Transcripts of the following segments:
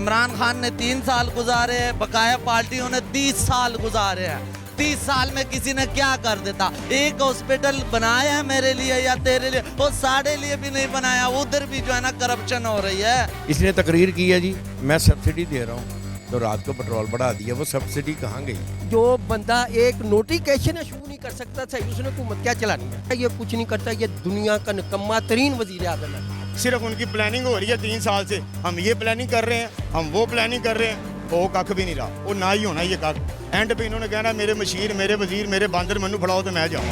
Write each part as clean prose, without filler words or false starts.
इमरान खान ने 3 साल गुजारे हैं, बकाया पार्टियों ने 30 साल गुजारे हैं। 30 साल में किसी ने क्या कर देता? एक हॉस्पिटल बनाया है मेरे लिए या तेरे लिए, वो साढ़े लिए भी नहीं बनाया। उधर भी जो है ना करप्शन हो रही है। इसने तकरीर की है जी मैं सब्सिडी दे रहा हूँ, तो रात को पेट्रोल बढ़ा दिया। वो सब्सिडी कहाँ गई? जो बंदा एक नोटिफिकेशन शुरू नहीं कर सकता था, उसने हुकूमत क्या चलानी है? ये कुछ नहीं करता, ये दुनिया का निकम्मा तरीन वजीर आज़म है। सिर्फ उनकी प्लानिंग हो रही है 3 साल से। हम ये प्लानिंग कर रहे हैं, हम वो प्लानिंग कर रहे हैं, वो कख भी नहीं रहा। वो ना ही होना ये कख। एंड पे इन्होंने कहना मेरे मशीर, मेरे वजीर, मेरे बांदर मैनू फड़ाओ तो मैं जाऊँ।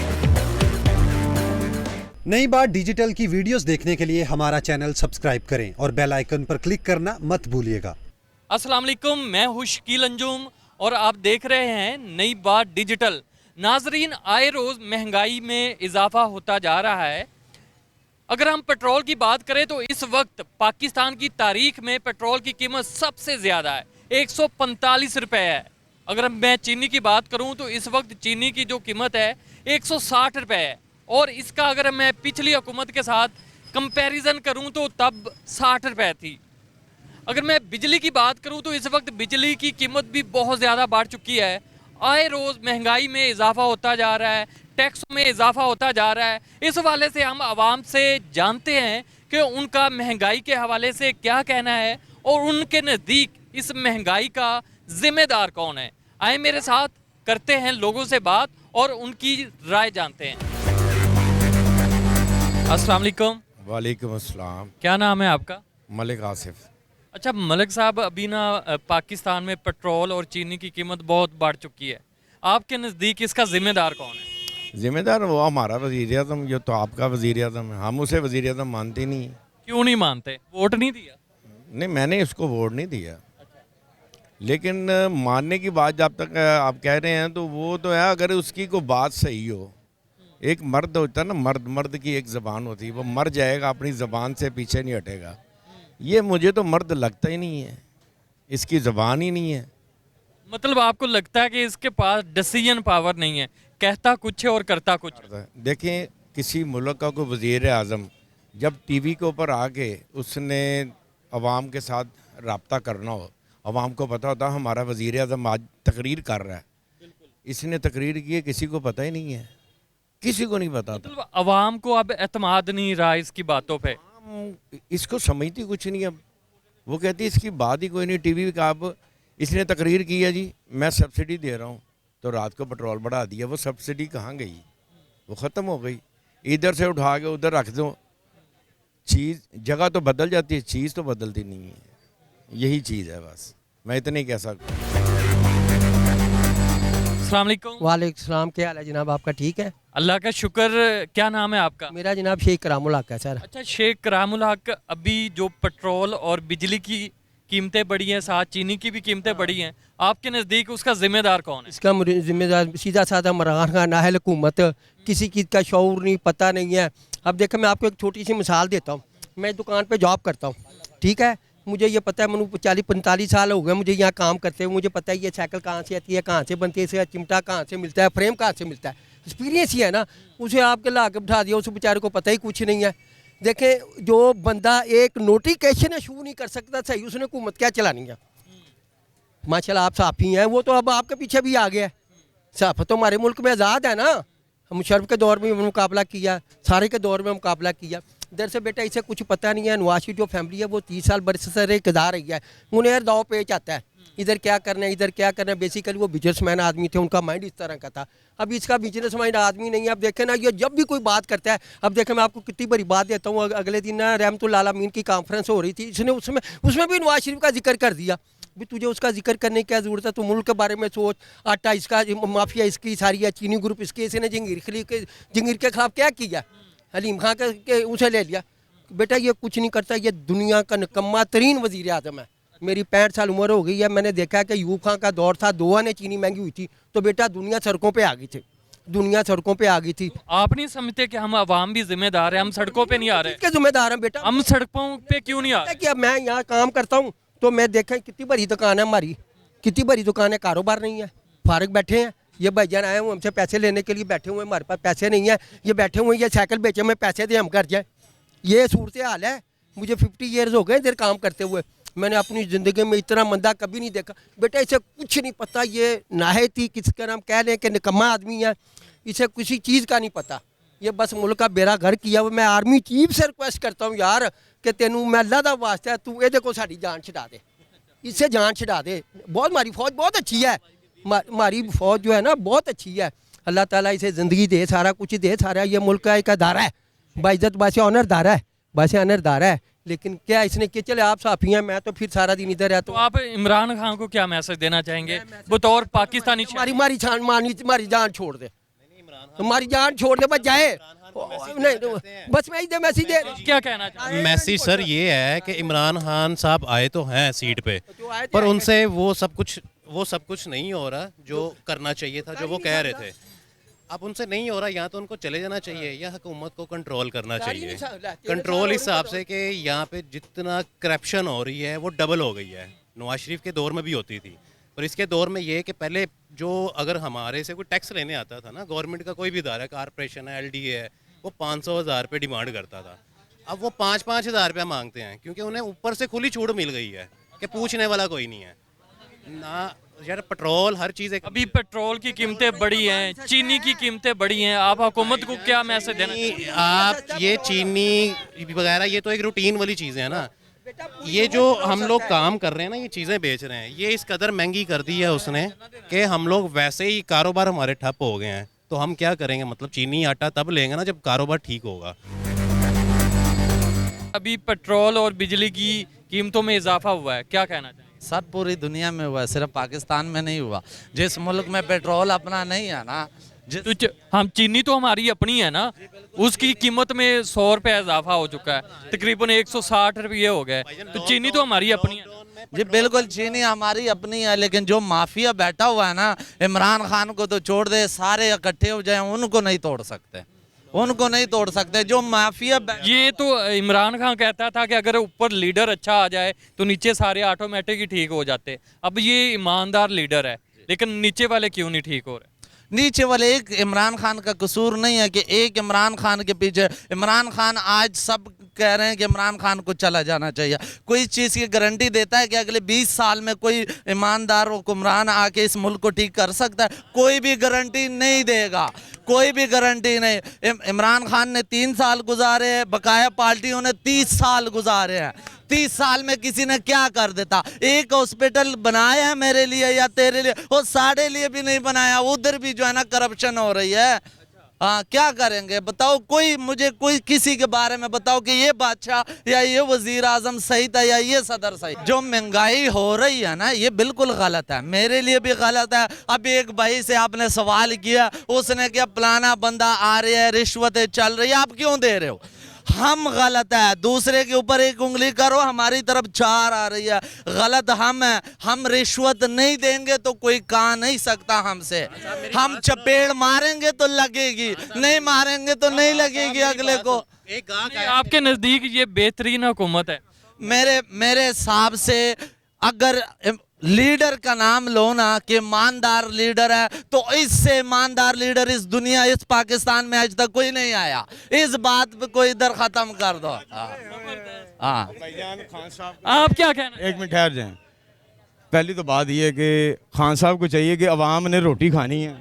नई बात डिजिटल की वीडियोस देखने के लिए हमारा चैनल सब्सक्राइब करें और बेल आइकन पर क्लिक करना मत भूलिएगा। अस्सलाम वालेकुम, मैं हूँ शकील अंजुम और आप देख रहे हैं नई बात डिजिटल। नाजरीन, आए रोज़ महंगाई में इजाफा होता जा रहा है। अगर हम पेट्रोल की बात करें तो इस वक्त पाकिस्तान की तारीख में पेट्रोल की कीमत सबसे ज़्यादा है, 145 रुपये है। अगर मैं चीनी की बात करूं तो इस वक्त चीनी की जो कीमत है 160 रुपये है, और इसका अगर मैं पिछली हुकूमत के साथ कंपैरिजन करूं तो तब 60 रुपये थी। अगर मैं बिजली की बात करूं तो इस वक्त बिजली की कीमत भी बहुत ज़्यादा बढ़ चुकी है। आए रोज़ महंगाई में इजाफा होता जा रहा है, टैक्स में इजाफा होता जा रहा है। इस हवाले से हम आवाम से जानते हैं कि उनका महंगाई के हवाले से क्या कहना है और उनके नज़दीक इस महंगाई का जिम्मेदार कौन है। आए मेरे साथ, करते हैं लोगों से बात और उनकी राय जानते हैं। अस्सलाम वालेकुम। वालेकुम अस्सलाम। क्या नाम है आपका? मलिक आसिफ। अच्छा मलिक साहब, अभी ना पाकिस्तान में पेट्रोल और चीनी की कीमत बहुत बढ़ चुकी है। आपके नज़दीक इसका जिम्मेदार कौन है? जिम्मेदार वो हमारा वज़ीर आज़म, जो तो आपका वज़ीर आज़म है। हम उसे वज़ीर आज़म मानते नहीं। क्यों नहीं मानते? वोट नहीं दिया? नहीं, मैंने उसको वोट नहीं दिया। लेकिन मानने की बात जब तक आप कह रहे हैं तो वो तो है, अगर उसकी कोई बात सही हो। एक मर्द होता है ना, मर्द की एक ज़बान होती है, वो मर जाएगा, अपनी ज़बान से पीछे नहीं हटेगा। ये मुझे तो मर्द लगता ही नहीं है, इसकी ज़बान ही नहीं है। मतलब आपको लगता है कि इसके पास डिसीजन पावर नहीं है, कहता कुछ है और करता कुछ है। देखें, किसी मुल्क का कोई वज़ीर आज़म जब टीवी के ऊपर आके उसने अवाम के साथ रब्ता करना हो, अवाम को पता होता हमारा वज़ीर आज़म आज तकरीर कर रहा है, इसने तकरीर की है, किसी को पता ही नहीं है, किसी को नहीं पता। मतलब अवाम को अब एतमाद नहीं रहा इसकी बातों पे। इसको समझती कुछ नहीं। अब वो कहती है इसकी बात ही कोई नहीं। टीवी का अब इसने तकरीर की है जी मैं सब्सिडी दे रहा हूँ, तो रात को पेट्रोल बढ़ा दिया। वो सब्सिडी कहाँ गई? वो ख़त्म हो गई। इधर से उठा के उधर रख दो, चीज़ जगह तो बदल जाती है, चीज़ तो बदलती नहीं है। यही चीज़ है, बस मैं इतना ही कह सकता हूँ। अस्सलाम वालेकुम। वालेकुम सलाम, क्या हाल है जनाब आपका? ठीक है, अल्लाह का शुक्र। क्या नाम है आपका? मेरा जनाब शेख करामुल हक है सर। अच्छा शेख करामुल हक, अभी जो पेट्रोल और बिजली की कीमतें बढ़ी हैं, साथ चीनी की भी कीमतें बढ़ी हैं, आपके नज़दीक उसका जिम्मेदार कौन है? इसका जिम्मेदार सीधा साधा इमरान खान, नाहल हुकूमत, किसी चीज़ का शऊर नहीं, पता नहीं है। अब देखो, मैं आपको एक छोटी सी मिसाल देता हूँ। मैं दुकान पे जॉब करता हूँ, ठीक है। मुझे ये पता है, मैंने 40-45 साल हो गए मुझे यहाँ काम करते हुए। मुझे पता है ये साइकिल कहाँ से आती है, कहाँ से बनती है, इसका चिमटा कहाँ से मिलता है, फ्रेम कहाँ से मिलता है। एक्सपीरियंस ही है ना। उसे आपके ला के बिठा दिया, उस बेचारे को पता ही कुछ नहीं है। देखें, जो बंदा एक नोटिफिकेशन शुरू नहीं कर सकता सही, उसने हुकूमत क्या चलानी है? माशाल्लाह आप साफ़ी हैं, वो तो अब आपके पीछे भी आ गया है। साफ़ तो हमारे मुल्क में आज़ाद है ना। मुशर्रफ के दौर में मुकाबला किया, सारे के दौर में मुकाबला किया। इधर से बेटा इसे कुछ पता नहीं है। नवाज शरीफ जो फैमिली है वो 30 साल बरस से इक़्तिदार रही है, उन्हें हर दाव पेच आता है, इधर क्या करना है, इधर क्या करना है। बेसिकली वो बिजनेसमैन आदमी थे, उनका माइंड इस तरह का था। अब इसका बिजनेस माइंड आदमी नहीं है। अब देखें ना, ये जब भी कोई बात करता है, अब देखें मैं आपको कितनी बड़ी बात देता हूँ। अगले दिन ना रहमतुल्लाह अलमीन की कॉन्फ्रेंस हो रही थी, इसने उसमें भी नवाज शरीफ का जिक्र कर दिया। भी तुझे उसका जिक्र करने की क्या ज़रूरत है? तू मुल्क के बारे में सोच। आटा इसका, माफिया इसकी सारी है, चीनी ग्रुप इसके, इसने जंगीर के खिलाफ क्या किया? हलीम खां के उसे ले लिया। बेटा ये कुछ नहीं करता, ये दुनिया का निकम्मा तरीन वज़ीर आज़म है। मेरी 65 साल उम्र हो गई है। मैंने देखा कि यूब खां का दौर था, 2 आने चीनी महंगी हुई थी, तो बेटा दुनिया सड़कों पे आ गई थी, दुनिया सड़कों पे आ गई थी। आप नहीं समझते कि हम अवाम भी जिम्मेदार है? हम सड़कों पे नहीं आ रहे? किसके जिम्मेदार हैं बेटा? हम सड़कों पे क्यों नहीं आ रहे? कि अब मैं यहाँ काम करता हूँ तो मैं देखा कितनी बड़ी दुकान है हमारी, कितनी बड़ी दुकान है, कारोबार नहीं है, फारग बैठे हैं। ये भाईजान आए हुए हमसे पैसे लेने के लिए बैठे हुए हैं, हमारे पास पैसे नहीं है, ये बैठे हुए हैं, ये साइकिल बेचे, हमें पैसे दे, हम कर जाए। ये सूरत हाल है। मुझे 50 ईयर्स हो गए इधर काम करते हुए। मैंने अपनी ज़िंदगी में इतना मंदा कभी नहीं देखा। बेटा इसे कुछ नहीं पता, ये नाहिद ही किसका नाम कह लें कि निकम्मा आदमी है, इसे किसी चीज़ का नहीं पता। ये बस मुल्क का बेड़ा घर किया हुआ। मैं आर्मी चीफ से रिक्वेस्ट करता हूँ यार कि तेनू मैं अल्लाह दा वास्ता है तू ये देखो साड़ी जान छुड़ा दे, इससे जान छुड़ा दे। बहुत हमारी फ़ौज बहुत अच्छी है, हमारी फ़ौज जो है ना बहुत अच्छी है। अल्लाह ताला इसे ज़िंदगी दे, सारा कुछ दे, सारा ये मुल्क का एक अदारा है, बाइज़्ज़त बासे ऑनरदारा है, बासे ऑनरदारा है। लेकिन क्या इसने कि चले आप साफ़ी हैं, मैं तो फिर सारा दिन इधर रहता तो हूँ। आप इमरान खान को क्या मैसेज देना चाहेंगे बतौर पाकिस्तानी? हमारी जान छोड़ दे, हमारी जान छोड़ दे, बस जाए नहीं, बस मैं इधर मैसेज दे। क्या कहना चाहेंगे? मैसेज सर ये है कि इमरान खान साहब आए तो हैं सीट पे, पर उनसे वो सब कुछ नहीं हो रहा जो करना चाहिए था, जो वो कह रहे थे। अब उनसे नहीं हो रहा, या तो उनको चले जाना चाहिए या हुकूमत को कंट्रोल करना चाहिए। कंट्रोल इस हिसाब से कि यहाँ पे जितना करप्शन हो रही है वो डबल हो गई है। नवाज शरीफ के दौर में भी होती थी, पर इसके दौर में ये कि पहले जो अगर हमारे से कोई टैक्स लेने आता था ना, गवर्नमेंट का कोई भी इदारा है, कारपोरेशन है, LDA है, वो 500,000 रुपये डिमांड करता था। अब वो 5-5 हज़ार रुपया मांगते हैं, क्योंकि उन्हें ऊपर से खुली छूट मिल गई है कि पूछने वाला कोई नहीं है ना। यार पेट्रोल हर चीज़ है। अभी पेट्रोल की कीमतें बढ़ी हैं, चीनी की कीमतें बढ़ी हैं, आप हुकूमत को क्या मैसेज देना चाहेंगे? आप ये चीनी वगैरह ये तो एक रूटीन वाली चीज़ें हैं ना। ये जो हम लोग काम कर रहे हैं ना, ये चीज़ें बेच रहे हैं, ये इस कदर महंगी कर दी है उसने कि हम लोग वैसे ही कारोबार हमारे ठप हो गए हैं। तो हम क्या करेंगे? मतलब चीनी आटा तब लेंगे ना जब कारोबार ठीक होगा। अभी पेट्रोल और बिजली की कीमतों में इजाफा हुआ है, क्या कहना चाहेंगे? सर पूरी दुनिया में हुआ है, सिर्फ पाकिस्तान में नहीं हुआ। जिस मुल्क में पेट्रोल अपना नहीं है ना, तो हम चीनी तो हमारी अपनी है ना, उसकी कीमत में 100 रुपये इजाफा हो चुका है, तकरीबन 160 रुपये हो गए। तो चीनी तो हमारी अपनी है। जी बिल्कुल चीनी हमारी अपनी है, लेकिन जो माफिया बैठा हुआ है ना, इमरान खान को तो छोड़ दे, सारे इकट्ठे हो जाए, उनको नहीं तोड़ सकते, उनको नहीं तोड़ सकते। जो माफिया ये तो इमरान खान कहता था कि अगर ऊपर लीडर अच्छा आ जाए तो नीचे सारे ऑटोमेटिक ही ठीक हो जाते। अब ये ईमानदार लीडर है, लेकिन नीचे वाले क्यों नहीं ठीक हो रहे? नीचे वाले, एक इमरान खान का कसूर नहीं है कि एक इमरान खान के पीछे, इमरान खान आज सब कह रहे हैं कि इमरान खान को चला जाना चाहिए। कोई चीज़ की गारंटी देता है कि अगले 20 साल में कोई ईमानदार हुक्मरान आके इस मुल्क को ठीक कर सकता है? कोई भी गारंटी नहीं देगा, कोई भी गारंटी नहीं। इमरान खान ने 3 साल गुजारे हैं, बकाया पार्टियों ने 30 साल गुजारे हैं। 30 साल में किसी ने क्या कर देता? एक हॉस्पिटल बनाया है मेरे लिए या तेरे लिए, वो साढ़े लिए भी नहीं बनाया। उधर भी जो है ना करप्शन हो रही है। हाँ क्या करेंगे बताओ? कोई किसी के बारे में बताओ कि ये बादशाह या ये वजीर आजम सही था या ये सदर सही। जो महंगाई हो रही है ना, ये बिल्कुल गलत है, मेरे लिए भी गलत है। अब एक भाई से आपने सवाल किया, उसने क्या फलाना बंदा आ रहा है, रिश्वतें चल रही है, आप क्यों दे रहे हो? हम गलत है, दूसरे के ऊपर एक उंगली करो, हमारी तरफ 4 आ रही है। गलत हम है, हम रिश्वत नहीं देंगे तो कोई कहा नहीं सकता हमसे। हम चपेड़ मारेंगे तो लगेगी, नहीं मारेंगे तो नहीं लगेगी अगले को। आपके नजदीक ये बेहतरीन हुकूमत है? मेरे हिसाब से अगर लीडर का नाम लो ना कि ईमानदार लीडर है, तो इससे ईमानदार लीडर इस दुनिया, इस पाकिस्तान में आज तक कोई नहीं आया। इस बात पे कोई इधर खत्म कर दो। हाँ खान साहब, आप क्या कहना? एक मिनट ठहर जाएं। पहली तो बात यह है कि खान साहब को चाहिए कि अवाम ने रोटी खानी है,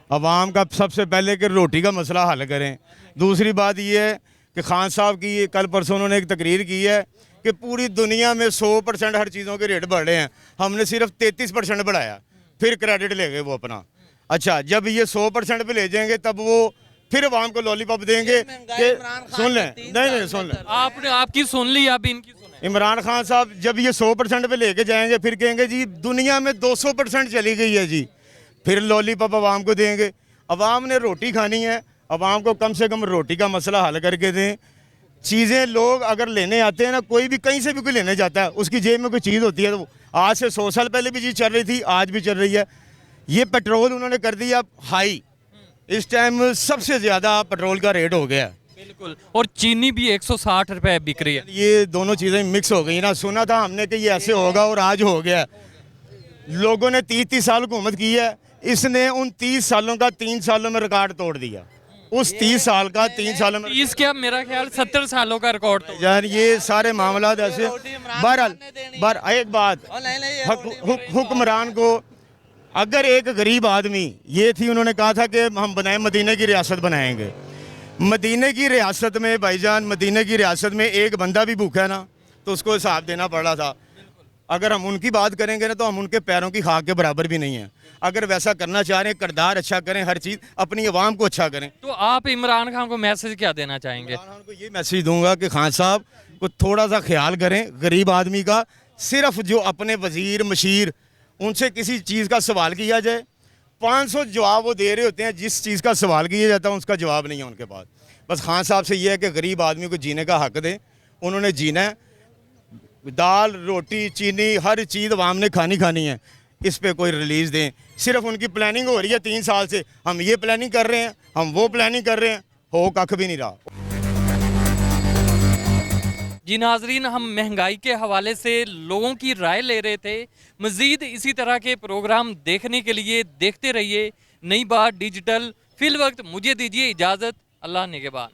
अवाम का सबसे पहले कि रोटी का मसला हल करें। दूसरी बात यह है कि खान साहब की कल परसों उन्होंने एक तकरीर की है कि पूरी दुनिया में 100% हर चीज़ों के रेट बढ़ रहे हैं, हमने सिर्फ 33% बढ़ाया, फिर क्रेडिट ले गए वो अपना। अच्छा, जब ये 100% पे ले जाएंगे तब वो फिर अवाम को लॉलीपॉप देंगे कि सुन लें, नहीं सुन लें, आपने आपकी सुन ली, आप इनकी सुने। इमरान खान साहब जब ये 100% पे लेके जाएंगे, फिर कहेंगे जी दुनिया में 200% चली गई है जी, फिर लॉलीपॉप अवाम को देंगे। अवाम ने रोटी खानी है, अवाम को कम से कम रोटी का मसला हल करके दें। चीज़ें लोग अगर लेने आते हैं ना, कोई भी कहीं से भी कोई लेने जाता है, उसकी जेब में कोई चीज़ होती है, तो आज से 100 साल पहले भी चीज़ चल रही थी, आज भी चल रही है। ये पेट्रोल उन्होंने कर दिया हाई, इस टाइम सबसे ज़्यादा पेट्रोल का रेट हो गया। बिल्कुल, और चीनी भी 160 रुपये बिक रही है। ये दोनों चीज़ें मिक्स हो गई ना। सुना था हमने कि ये ऐसे होगा और आज हो गया। लोगों ने 30 साल हुकूमत की है, इसने उन 30 सालों का 3 सालों में रिकॉर्ड तोड़ दिया। उस 30 साल का 3 सालों में 30 क्या, मेरा ख्याल 70 सालों का रिकॉर्ड तो यार ये सारे मामला ऐसे। बहरहाल एक बात, हुक्मरान को अगर एक गरीब आदमी, ये थी उन्होंने कहा था कि हम बनाए मदीने की रियासत बनाएंगे। मदीने की रियासत में भाईजान, मदीने की रियासत में एक बंदा भी भूखा है ना तो उसको हिसाब देना पड़ रहा था। अगर हम उनकी बात करेंगे ना तो हम उनके पैरों की खाक के बराबर भी नहीं है। अगर वैसा करना चाह रहे हैं, किरदार अच्छा करें, हर चीज़ अपनी आवाम को अच्छा करें। तो आप इमरान खान को मैसेज क्या देना चाहेंगे? इमरान खान को ये मैसेज दूंगा कि खान साहब को थोड़ा सा ख्याल करें गरीब आदमी का। सिर्फ जो अपने वजीर मशीर उनसे किसी चीज़ का सवाल किया जाए, 500 जवाब वो दे रहे होते हैं, जिस चीज़ का सवाल किया जाता है उसका जवाब नहीं है उनके पास। बस खान साहब से ये है कि गरीब आदमी को जीने का हक दें। उन्होंने जीना है, दाल रोटी चीनी हर चीज़ आवाम ने खानी है, इस पे कोई रिलीज़ दें। सिर्फ उनकी प्लानिंग हो रही है 3 साल से, हम ये प्लानिंग कर रहे हैं, हम वो प्लानिंग कर रहे हैं, हो कख भी नहीं रहा। जी नाजरीन, हम महंगाई के हवाले से लोगों की राय ले रहे थे। मज़ीद इसी तरह के प्रोग्राम देखने के लिए देखते रहिए नई बात डिजिटल। फिल वक्त मुझे दीजिए इजाज़त, अल्लाह निगहबान।